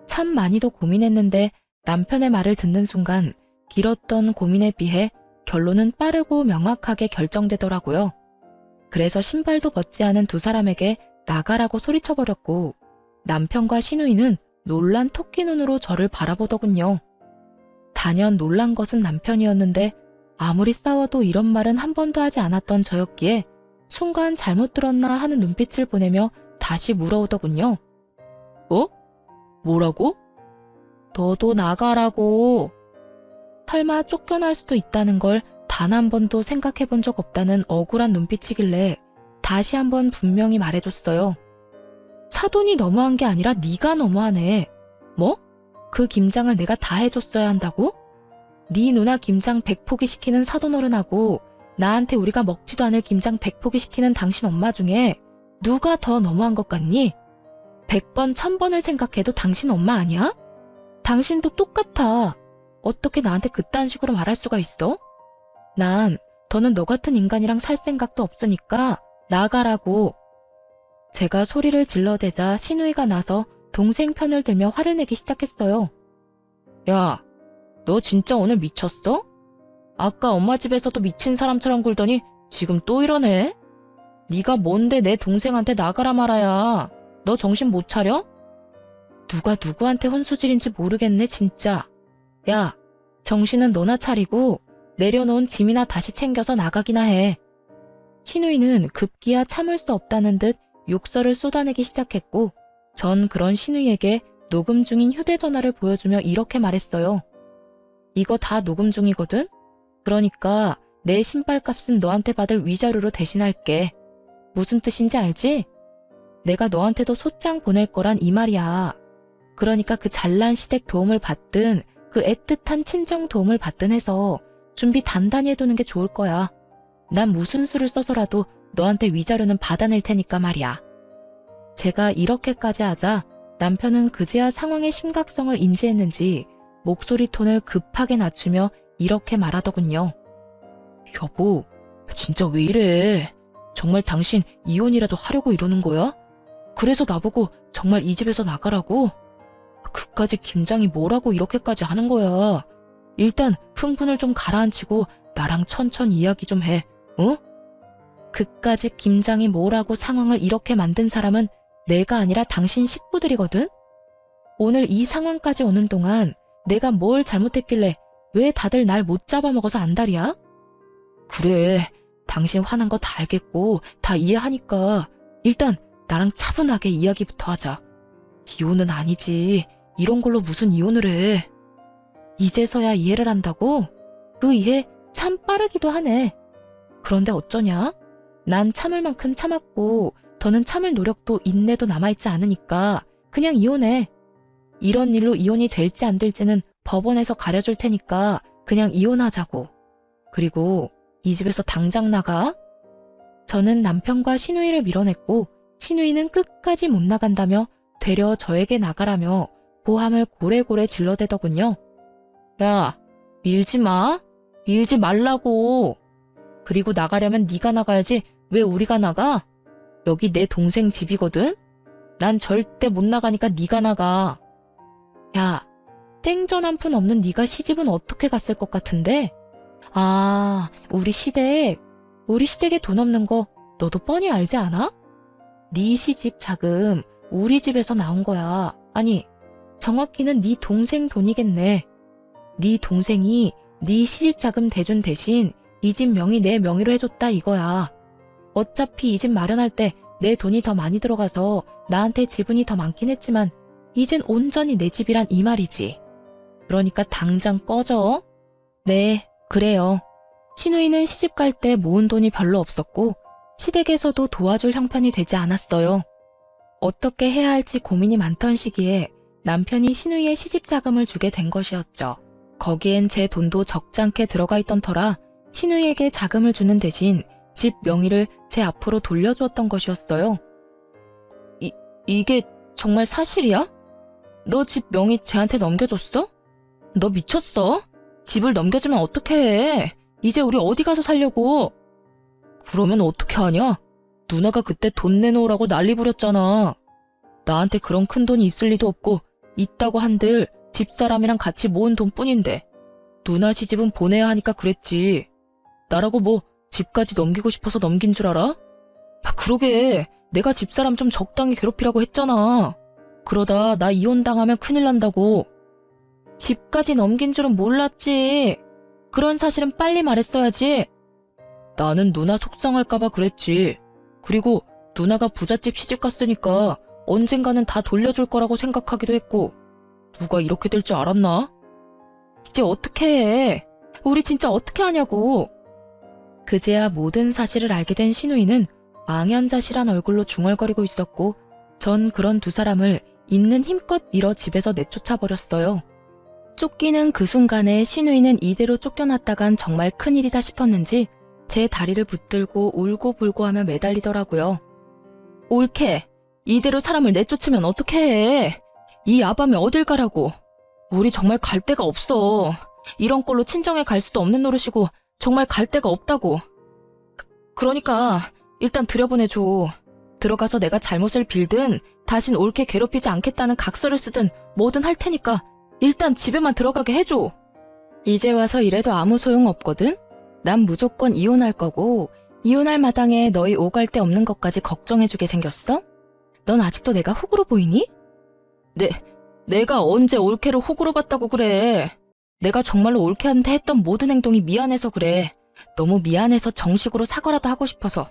참 많이도 고민했는데 남편의 말을 듣는 순간 길었던 고민에 비해 결론은 빠르고 명확하게 결정되더라고요. 그래서 신발도 벗지 않은 두 사람에게 나가라고 소리쳐버렸고 남편과 신우이는 놀란 토끼 눈으로 저를 바라보더군요. 단연 놀란 것은 남편이었는데 아무리 싸워도 이런 말은 한 번도 하지 않았던 저였기에 순간 잘못 들었나 하는 눈빛을 보내며 다시 물어오더군요. 어? 뭐라고? 너도 나가라고. 설마 쫓겨날 수도 있다는 걸 단 한 번도 생각해 본 적 없다는 억울한 눈빛이길래 다시 한번 분명히 말해줬어요. 사돈이 너무한 게 아니라 네가 너무하네. 뭐? 그 김장을 내가 다 해줬어야 한다고? 네 누나 김장 100포기 시키는 사돈어른하고 나한테 우리가 먹지도 않을 김장 100포기 시키는 당신 엄마 중에 누가 더 너무한 것 같니? 100번, 1000번을 생각해도 당신 엄마 아니야? 당신도 똑같아. 어떻게 나한테 그딴 식으로 말할 수가 있어? 난 더는 너 같은 인간이랑 살 생각도 없으니까 나가라고. 제가 소리를 질러대자 신우이가 나서 동생 편을 들며 화를 내기 시작했어요. 야, 너 진짜 오늘 미쳤어? 아까 엄마 집에서도 미친 사람처럼 굴더니 지금 또 이러네? 네가 뭔데 내 동생한테 나가라 말아야. 너 정신 못 차려? 누가 누구한테 혼수질인지 모르겠네 진짜. 야, 정신은 너나 차리고 내려놓은 짐이나 다시 챙겨서 나가기나 해. 신우이는 급기야 참을 수 없다는 듯 욕설을 쏟아내기 시작했고 전 그런 신우이에게 녹음 중인 휴대전화를 보여주며 이렇게 말했어요. 이거 다 녹음 중이거든? 그러니까 내 신발값은 너한테 받을 위자료로 대신할게. 무슨 뜻인지 알지? 내가 너한테도 소장 보낼 거란 이 말이야. 그러니까 그 잘난 시댁 도움을 받든 그 애틋한 친정 도움을 받든 해서 준비 단단히 해두는 게 좋을 거야. 난 무슨 수를 써서라도 너한테 위자료는 받아낼 테니까 말이야. 제가 이렇게까지 하자 남편은 그제야 상황의 심각성을 인지했는지 목소리 톤을 급하게 낮추며 이렇게 말하더군요. 여보, 진짜 왜 이래? 정말 당신 이혼이라도 하려고 이러는 거야? 그래서 나보고 정말 이 집에서 나가라고? 그까짓 김장이 뭐라고 이렇게까지 하는 거야? 일단 흥분을 좀 가라앉히고 나랑 천천히 이야기 좀 해, 어? 그까짓 김장이 뭐라고 상황을 이렇게 만든 사람은 내가 아니라 당신 식구들이거든? 오늘 이 상황까지 오는 동안 내가 뭘 잘못했길래 왜 다들 날 못 잡아먹어서 안달이야? 그래, 당신 화난 거 다 알겠고 다 이해하니까 일단 나랑 차분하게 이야기부터 하자. 이혼은 아니지. 이런 걸로 무슨 이혼을 해. 이제서야 이해를 한다고? 그 이해 참 빠르기도 하네. 그런데 어쩌냐? 난 참을 만큼 참았고 더는 참을 노력도 인내도 남아있지 않으니까 그냥 이혼해. 이런 일로 이혼이 될지 안 될지는 법원에서 가려줄 테니까 그냥 이혼하자고. 그리고 이 집에서 당장 나가. 저는 남편과 신우이를 밀어냈고 신우이는 끝까지 못 나간다며 되려 저에게 나가라며 고함을 고래고래 질러대더군요. 야, 밀지 마. 밀지 말라고. 그리고 나가려면 네가 나가야지 왜 우리가 나가? 여기 내 동생 집이거든? 난 절대 못 나가니까 네가 나가. 야, 땡전 한 푼 없는 네가 시집은 어떻게 갔을 것 같은데? 아, 우리 시댁에 돈 없는 거 너도 뻔히 알지 않아? 네 시집 자금 우리 집에서 나온 거야. 아니, 정확히는 네 동생 돈이겠네. 네 동생이 네 시집 자금 대준 대신 이 집 명의 내 명의로 해줬다 이거야. 어차피 이 집 마련할 때 내 돈이 더 많이 들어가서 나한테 지분이 더 많긴 했지만 이젠 온전히 내 집이란 이 말이지. 그러니까 당장 꺼져. 네, 그래요. 신우이는 시집 갈 때 모은 돈이 별로 없었고 시댁에서도 도와줄 형편이 되지 않았어요. 어떻게 해야 할지 고민이 많던 시기에 남편이 신우이의 시집 자금을 주게 된 것이었죠. 거기엔 제 돈도 적잖게 들어가 있던 터라 신우이에게 자금을 주는 대신 집 명의를 제 앞으로 돌려주었던 것이었어요. 이게 정말 사실이야? 너 집 명의 쟤한테 넘겨줬어? 너 미쳤어? 집을 넘겨주면 어떡해? 이제 우리 어디 가서 살려고? 그러면 어떻게 하냐? 누나가 그때 돈 내놓으라고 난리 부렸잖아. 나한테 그런 큰 돈이 있을 리도 없고 있다고 한들 집사람이랑 같이 모은 돈뿐인데 누나 시집은 보내야 하니까 그랬지. 나라고 뭐 집까지 넘기고 싶어서 넘긴 줄 알아? 야, 그러게 내가 집사람 좀 적당히 괴롭히라고 했잖아. 그러다 나 이혼당하면 큰일 난다고. 집까지 넘긴 줄은 몰랐지. 그런 사실은 빨리 말했어야지. 나는 누나 속상할까봐 그랬지. 그리고 누나가 부잣집 시집 갔으니까 언젠가는 다 돌려줄 거라고 생각하기도 했고 누가 이렇게 될 줄 알았나? 이제 어떻게 해? 우리 진짜 어떻게 하냐고. 그제야 모든 사실을 알게 된 신우이는 망연자실한 얼굴로 중얼거리고 있었고 전 그런 두 사람을 있는 힘껏 밀어 집에서 내쫓아버렸어요. 쫓기는 그 순간에 신우이는 이대로 쫓겨났다간 정말 큰일이다 싶었는지 제 다리를 붙들고 울고불고 하며 매달리더라고요. 옳게 이대로 사람을 내쫓으면 어떡해. 이 야밤에 어딜 가라고. 우리 정말 갈 데가 없어. 이런 꼴로 친정에 갈 수도 없는 노릇이고 정말 갈 데가 없다고. 그러니까 일단 들여보내줘. 들어가서 내가 잘못을 빌든 다신 옳게 괴롭히지 않겠다는 각서를 쓰든 뭐든 할 테니까 일단 집에만 들어가게 해줘. 이제 와서 이래도 아무 소용 없거든? 난 무조건 이혼할 거고 이혼할 마당에 너희 오갈 데 없는 것까지 걱정해주게 생겼어? 넌 아직도 내가 호구로 보이니? 내가 언제 올케를 호구로 봤다고 그래. 내가 정말로 올케한테 했던 모든 행동이 미안해서 그래. 너무 미안해서 정식으로 사과라도 하고 싶어서.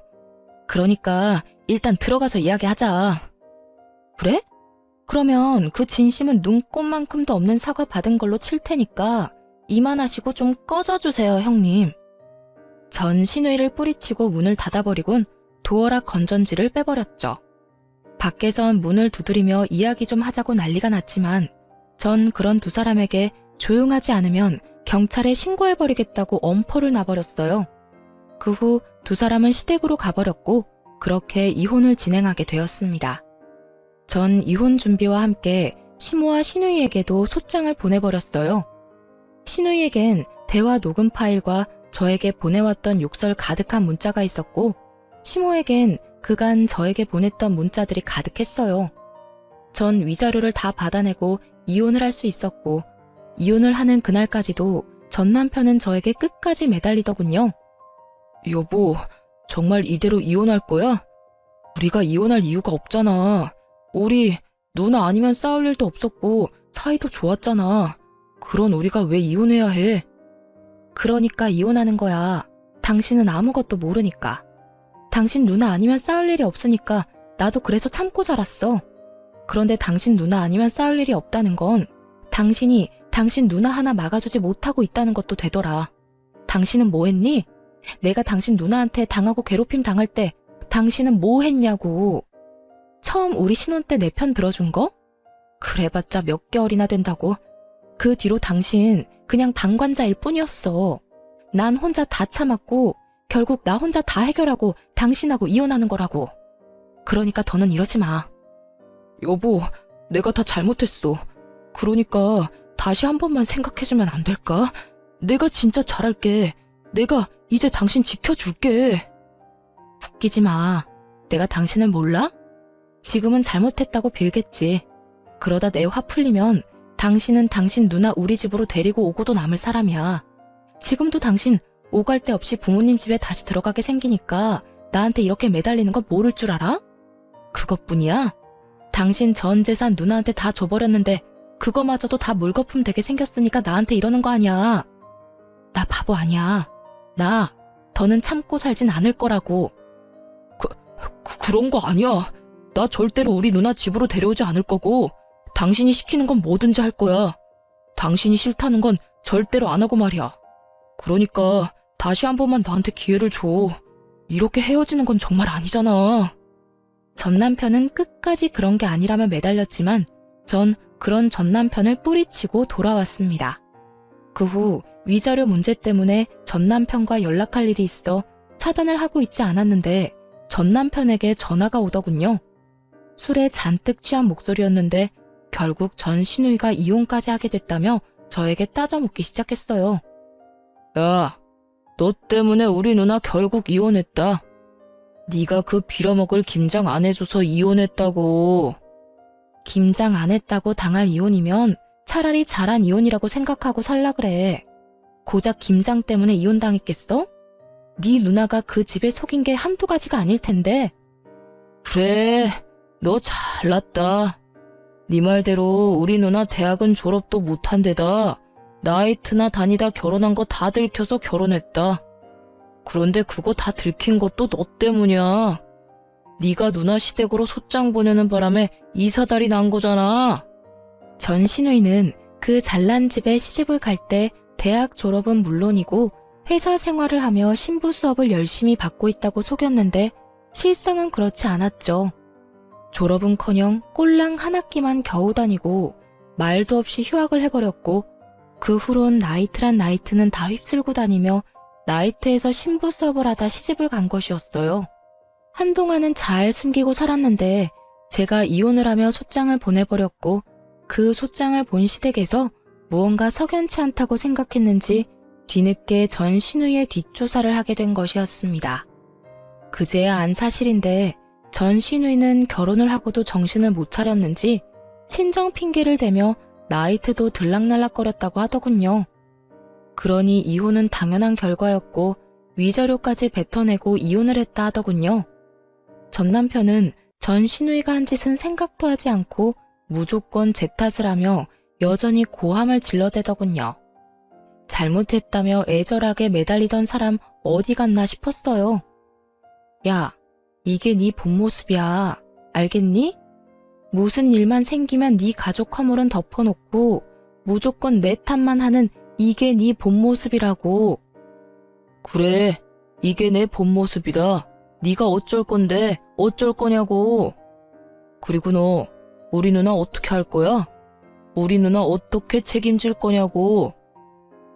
그러니까 일단 들어가서 이야기하자. 그래? 그러면 그 진심은 눈꼽만큼도 없는 사과 받은 걸로 칠 테니까 이만하시고 좀 꺼져주세요, 형님. 전 신우이를 뿌리치고 문을 닫아버리곤 도어락 건전지를 빼버렸죠. 밖에선 문을 두드리며 이야기 좀 하자고 난리가 났지만 전 그런 두 사람에게 조용하지 않으면 경찰에 신고해버리겠다고 엄포를 놔버렸어요. 그 후 두 사람은 시댁으로 가버렸고 그렇게 이혼을 진행하게 되었습니다. 전 이혼 준비와 함께 시모와 신우이에게도 소장을 보내버렸어요. 신우이에겐 대화 녹음 파일과 저에게 보내왔던 욕설 가득한 문자가 있었고 시모에겐 그간 저에게 보냈던 문자들이 가득했어요. 전 위자료를 다 받아내고 이혼을 할 수 있었고 이혼을 하는 그날까지도 전 남편은 저에게 끝까지 매달리더군요. 여보, 정말 이대로 이혼할 거야? 우리가 이혼할 이유가 없잖아. 우리 누나 아니면 싸울 일도 없었고 사이도 좋았잖아. 그런 우리가 왜 이혼해야 해? 그러니까 이혼하는 거야. 당신은 아무것도 모르니까. 당신 누나 아니면 싸울 일이 없으니까 나도 그래서 참고 살았어. 그런데 당신 누나 아니면 싸울 일이 없다는 건 당신이 당신 누나 하나 막아주지 못하고 있다는 것도 되더라. 당신은 뭐 했니? 내가 당신 누나한테 당하고 괴롭힘 당할 때 당신은 뭐 했냐고. 처음 우리 신혼 때 내 편 들어준 거? 그래봤자 몇 개월이나 된다고. 그 뒤로 당신 그냥 방관자일 뿐이었어. 난 혼자 다 참았고 결국 나 혼자 다 해결하고 당신하고 이혼하는 거라고. 그러니까 더는 이러지 마. 여보, 내가 다 잘못했어. 그러니까 다시 한 번만 생각해주면 안 될까? 내가 진짜 잘할게. 내가 이제 당신 지켜줄게. 웃기지 마. 내가 당신을 몰라? 지금은 잘못했다고 빌겠지. 그러다 내 화 풀리면 당신은 당신 누나 우리 집으로 데리고 오고도 남을 사람이야. 지금도 당신 오갈 데 없이 부모님 집에 다시 들어가게 생기니까 나한테 이렇게 매달리는 건 모를 줄 알아? 그것뿐이야? 당신 전 재산 누나한테 다 줘버렸는데 그거마저도 다 물거품 되게 생겼으니까 나한테 이러는 거 아니야. 나 바보 아니야. 나 더는 참고 살진 않을 거라고. 그런 거 아니야. 나 절대로 우리 누나 집으로 데려오지 않을 거고 당신이 시키는 건 뭐든지 할 거야. 당신이 싫다는 건 절대로 안 하고 말이야. 그러니까 다시 한 번만 나한테 기회를 줘. 이렇게 헤어지는 건 정말 아니잖아. 전 남편은 끝까지 그런 게 아니라며 매달렸지만 전 그런 전 남편을 뿌리치고 돌아왔습니다. 그 후 위자료 문제 때문에 전 남편과 연락할 일이 있어 차단을 하고 있지 않았는데 전 남편에게 전화가 오더군요. 술에 잔뜩 취한 목소리였는데 결국 전 시누이가 이혼까지 하게 됐다며 저에게 따져묻기 시작했어요. 야, 너 때문에 우리 누나 결국 이혼했다. 네가 그 빌어먹을 김장 안 해줘서 이혼했다고. 김장 안 했다고 당할 이혼이면 차라리 잘한 이혼이라고 생각하고 살라 그래. 고작 김장 때문에 이혼당했겠어? 네 누나가 그 집에 속인 게 한두 가지가 아닐 텐데. 그래, 너 잘났다. 네 말대로 우리 누나 대학은 졸업도 못한 데다 나이트나 다니다 결혼한 거 다 들켜서 결혼했다. 그런데 그거 다 들킨 것도 너 때문이야. 네가 누나 시댁으로 소장 보내는 바람에 이사달이 난 거잖아. 전 시누이는 그 잘난 집에 시집을 갈 때 대학 졸업은 물론이고 회사 생활을 하며 신부 수업을 열심히 받고 있다고 속였는데 실상은 그렇지 않았죠. 졸업은커녕 꼴랑 한 학기만 겨우 다니고 말도 없이 휴학을 해버렸고 그 후론 나이트란 나이트는 다 휩쓸고 다니며 나이트에서 신부 수업을 하다 시집을 간 것이었어요. 한동안은 잘 숨기고 살았는데 제가 이혼을 하며 소장을 보내버렸고 그 소장을 본 시댁에서 무언가 석연치 않다고 생각했는지 뒤늦게 전 시누이의 뒷조사를 하게 된 것이었습니다. 그제야 안 사실인데 전 시누이는 결혼을 하고도 정신을 못 차렸는지 친정 핑계를 대며 나이트도 들락날락거렸다고 하더군요. 그러니 이혼은 당연한 결과였고 위자료까지 뱉어내고 이혼을 했다 하더군요. 전 남편은 전 시누이가 한 짓은 생각도 하지 않고 무조건 제 탓을 하며 여전히 고함을 질러대더군요. 잘못했다며 애절하게 매달리던 사람 어디 갔나 싶었어요. 야, 이게 네 본 모습이야. 알겠니? 무슨 일만 생기면 네 가족 허물은 덮어놓고 무조건 내 탓만 하는 이게 네 본 모습이라고. 그래, 이게 내 본 모습이다. 네가 어쩔 건데 어쩔 거냐고. 그리고 너 우리 누나 어떻게 할 거야? 우리 누나 어떻게 책임질 거냐고.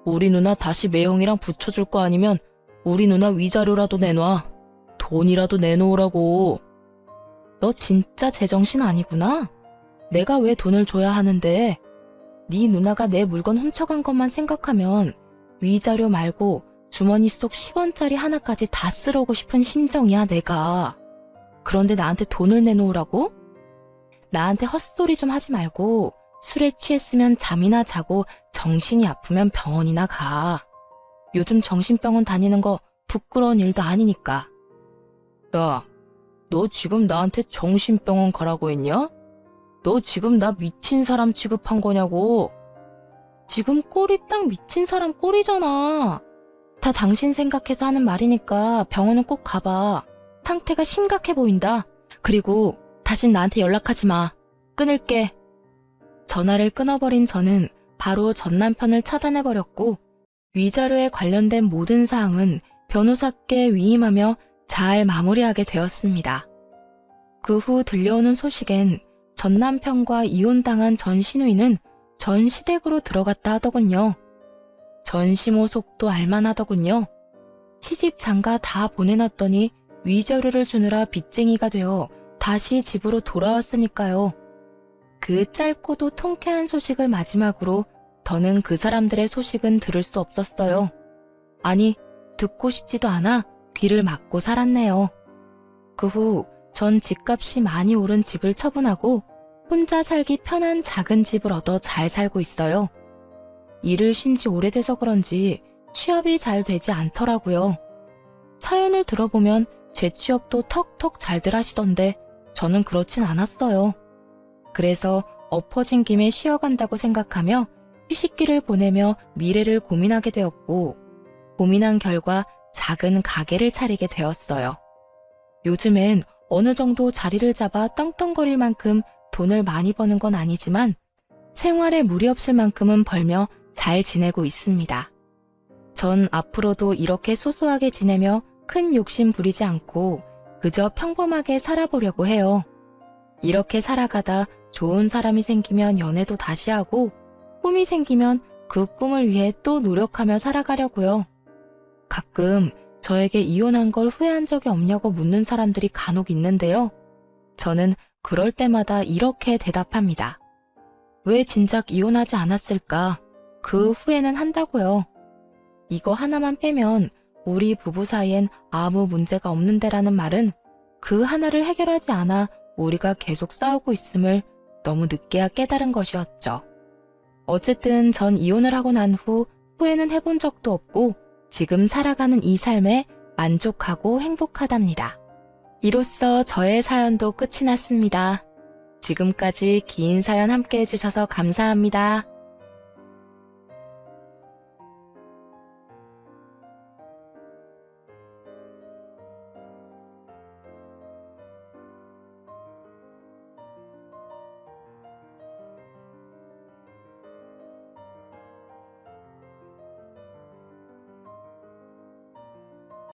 우리 누나 다시 매형이랑 붙여줄 거 아니면 우리 누나 위자료라도 내놔. 돈이라도 내놓으라고. 너 진짜 제정신 아니구나. 내가 왜 돈을 줘야 하는데. 네 누나가 내 물건 훔쳐간 것만 생각하면 위자료 말고 주머니 속 10원짜리 하나까지 다 쓸어오고 싶은 심정이야 내가. 그런데 나한테 돈을 내놓으라고? 나한테 헛소리 좀 하지 말고 술에 취했으면 잠이나 자고 정신이 아프면 병원이나 가. 요즘 정신병원 다니는 거 부끄러운 일도 아니니까. 야, 너 지금 나한테 정신병원 가라고 했냐? 너 지금 나 미친 사람 취급한 거냐고. 지금 꼴이 딱 미친 사람 꼴이잖아. 다 당신 생각해서 하는 말이니까 병원은 꼭 가봐. 상태가 심각해 보인다. 그리고 다신 나한테 연락하지 마. 끊을게. 전화를 끊어버린 저는 바로 전 남편을 차단해버렸고 위자료에 관련된 모든 사항은 변호사께 위임하며 잘 마무리하게 되었습니다. 그 후 들려오는 소식엔 전 남편과 이혼당한 전 시누이는 전 시댁으로 들어갔다 하더군요. 전 시모 속도 알만하더군요. 시집 장가 다 보내놨더니 위자료를 주느라 빚쟁이가 되어 다시 집으로 돌아왔으니까요. 그 짧고도 통쾌한 소식을 마지막으로 더는 그 사람들의 소식은 들을 수 없었어요. 아니, 듣고 싶지도 않아 귀를 막고 살았네요. 그 후 전 집값이 많이 오른 집을 처분하고 혼자 살기 편한 작은 집을 얻어 잘 살고 있어요. 일을 쉰 지 오래돼서 그런지 취업이 잘 되지 않더라고요. 사연을 들어보면 제 취업도 턱턱 잘들 하시던데 저는 그렇진 않았어요. 그래서 엎어진 김에 쉬어간다고 생각하며 휴식기를 보내며 미래를 고민하게 되었고 고민한 결과 작은 가게를 차리게 되었어요. 요즘엔 어느 정도 자리를 잡아 떵떵거릴 만큼 돈을 많이 버는 건 아니지만 생활에 무리 없을 만큼은 벌며 잘 지내고 있습니다. 전 앞으로도 이렇게 소소하게 지내며 큰 욕심 부리지 않고 그저 평범하게 살아보려고 해요. 이렇게 살아가다 좋은 사람이 생기면 연애도 다시 하고 꿈이 생기면 그 꿈을 위해 또 노력하며 살아가려고요. 가끔 저에게 이혼한 걸 후회한 적이 없냐고 묻는 사람들이 간혹 있는데요. 저는 그럴 때마다 이렇게 대답합니다. 왜 진작 이혼하지 않았을까? 그 후회는 한다고요. 이거 하나만 빼면 우리 부부 사이엔 아무 문제가 없는데라는 말은 그 하나를 해결하지 않아 우리가 계속 싸우고 있음을 너무 늦게야 깨달은 것이었죠. 어쨌든 전 이혼을 하고 난 후 후회는 해본 적도 없고 지금 살아가는 이 삶에 만족하고 행복하답니다. 이로써 저의 사연도 끝이 났습니다. 지금까지 긴 사연 함께 해주셔서 감사합니다.